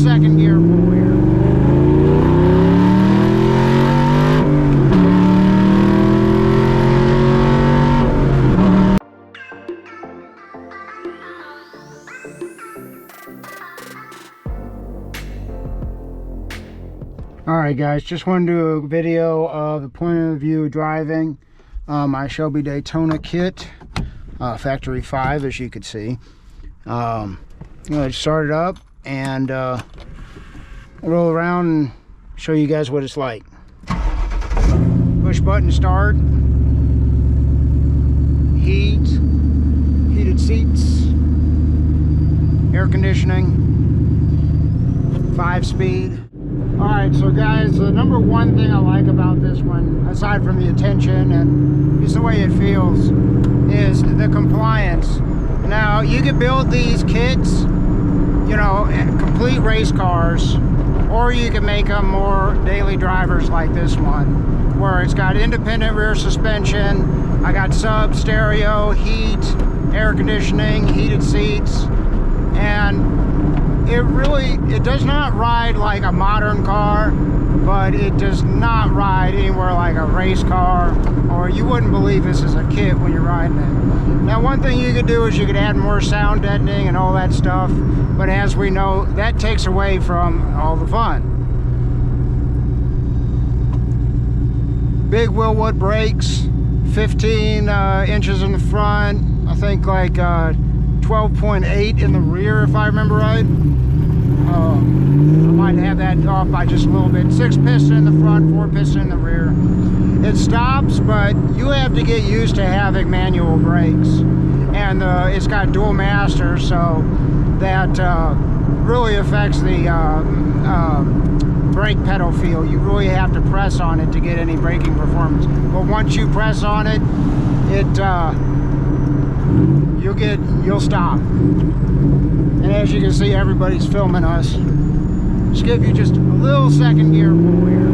second gear pull here. Alright guys, just wanted to do a video of the point of view driving my Shelby Daytona kit, factory 5 as you could see. Start it up and roll around and show you guys what it's like. Push button start, heated seats, air conditioning, 5-speed. Alright, so guys, the number one thing I like about this one, aside from the attention and just the way it feels, is the compliance. Now, you can build these kits, you know, complete race cars, or you can make them more daily drivers like this one, where it's got independent rear suspension, I got sub, stereo, heat, air conditioning, heated seats, and it does not ride like a modern car, but it does not ride anywhere like a race car, or you wouldn't believe this is a kit when you're riding it. Now, one thing you could do is you could add more sound deadening and all that stuff, but as we know, that takes away from all the fun. Big Willwood brakes, 15 inches in the front, I think like 12.8 in the rear if I remember right. I might have that off by just a little bit. 6 piston in the front, 4 piston in the rear. It stops, but you have to get used to having manual brakes. And it's got dual master, so that really affects the brake pedal feel. You really have to press on it to get any braking performance. But once you press on it, you'll stop. And as you can see, everybody's filming us. Just give you just a little second gear pull here.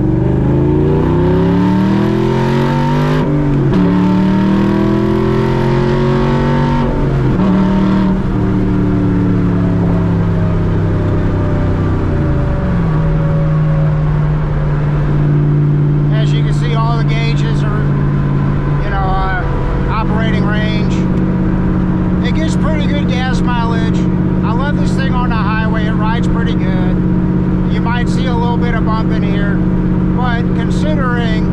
As you can see, all the gauges are, you know, operating range. It gets pretty good gas mileage. I love this thing on the highway. It rides pretty good. You might see a little bit of bump in here, but considering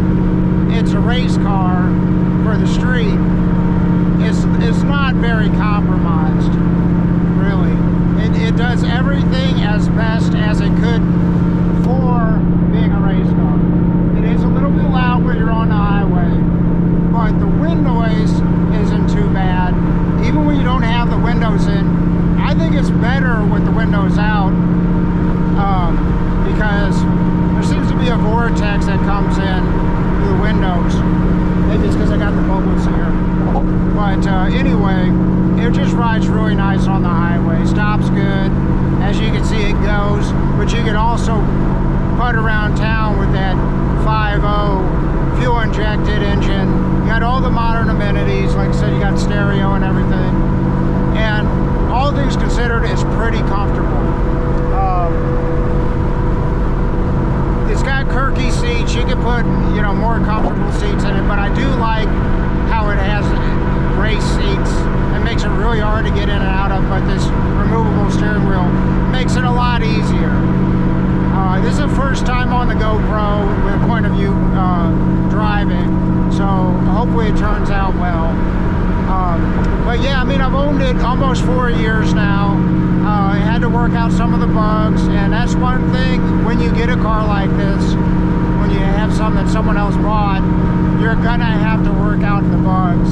it's a race car for the street, it's not very compromised, really. It does everything as best as it could for being a race car. It is a little bit loud when you're on the highway, but the wind noise isn't too bad. Even when you don't have the windows in, I think it's better with the windows out, because there seems to be a vortex that comes in through the windows. Maybe it's because I got the bubbles here. But anyway, it just rides really nice on the highway. Stops good. As you can see, it goes. But you can also putt around town with that 5.0 fuel-injected engine. You got all the modern amenities. Like I said, you got stereo and everything. And all things considered, it's pretty comfortable. It's got Kirky seats. You can put, you know, more comfortable seats in it, but I do like how it has race seats. It makes it really hard to get in and out of, but this removable steering wheel makes it a lot easier. This is the first time on the GoPro with a point of view driving, so hopefully it turns out well. But yeah, I mean, I've owned it almost 4 years now. I had to work out some of the bugs, and that's one thing when you get a car like this, when you have something that someone else bought, you're gonna have to work out the bugs.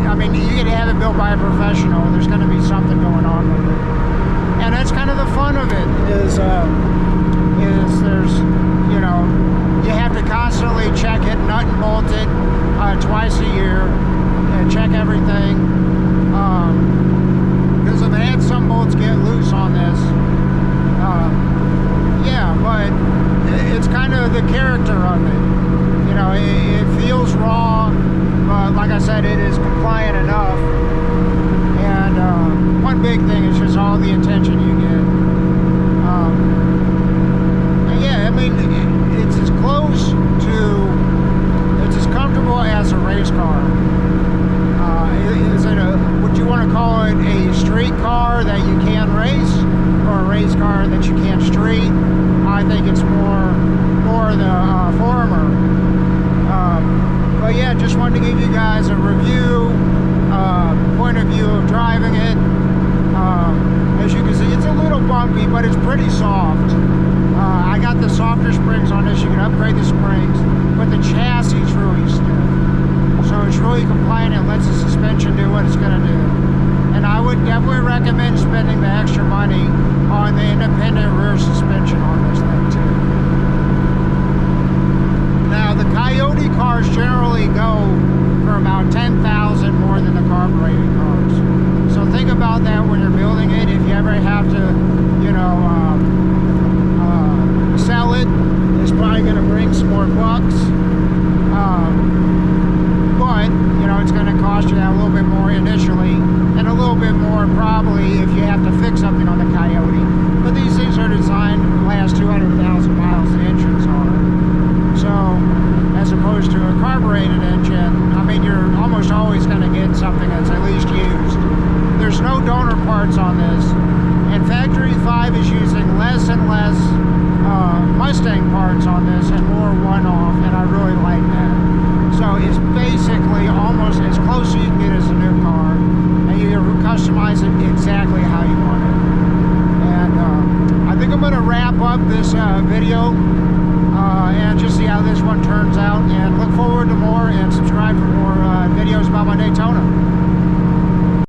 I mean, you can have it built by a professional. There's gonna be something going on with it, and that's kind of the fun of it. Is there's, you know, you have to constantly check it, nut and bolt it twice a year, and check everything. Because I've had some bolts get loose on this. Yeah, but it's kind of the character of it. You know, it feels raw, but like I said, it is compliant enough. And one big thing is just all the attention you get. race car that you can't street. I think it's more the former. But yeah, just wanted to give you guys a review, point of view of driving it. As you can see, it's a little bumpy, but it's pretty soft. I got the softer springs on this. You can upgrade the springs, but the chassis is really stiff. So it's really compliant. It lets the suspension do what it's going to do. And I would definitely recommend spending the extra money on the independent rear suspension on this thing too. Now the Coyote cars generally go for about 10,000 more than the carbureted cars. So think about that when you're building it. If you ever have to, you know, sell it, it's probably going to bring some more bucks. But, you know, it's going to cost you that a little bit more initially, and a little bit more probably if you have to fix something on the Coyote. But these things are designed to last 200,000 miles, the engines are. So, as opposed to a carbureted engine, I mean, you're almost always going to get something that's at least used. There's no donor parts on this, and Factory 5 is using less and less Mustang parts on this and more one-off, and I really like that. So it's basically almost as close as you can get as a new car, and you customize it exactly how you want it. And I think I'm going to wrap up this video and just see how this one turns out, and look forward to more, and subscribe for more videos about my Daytona.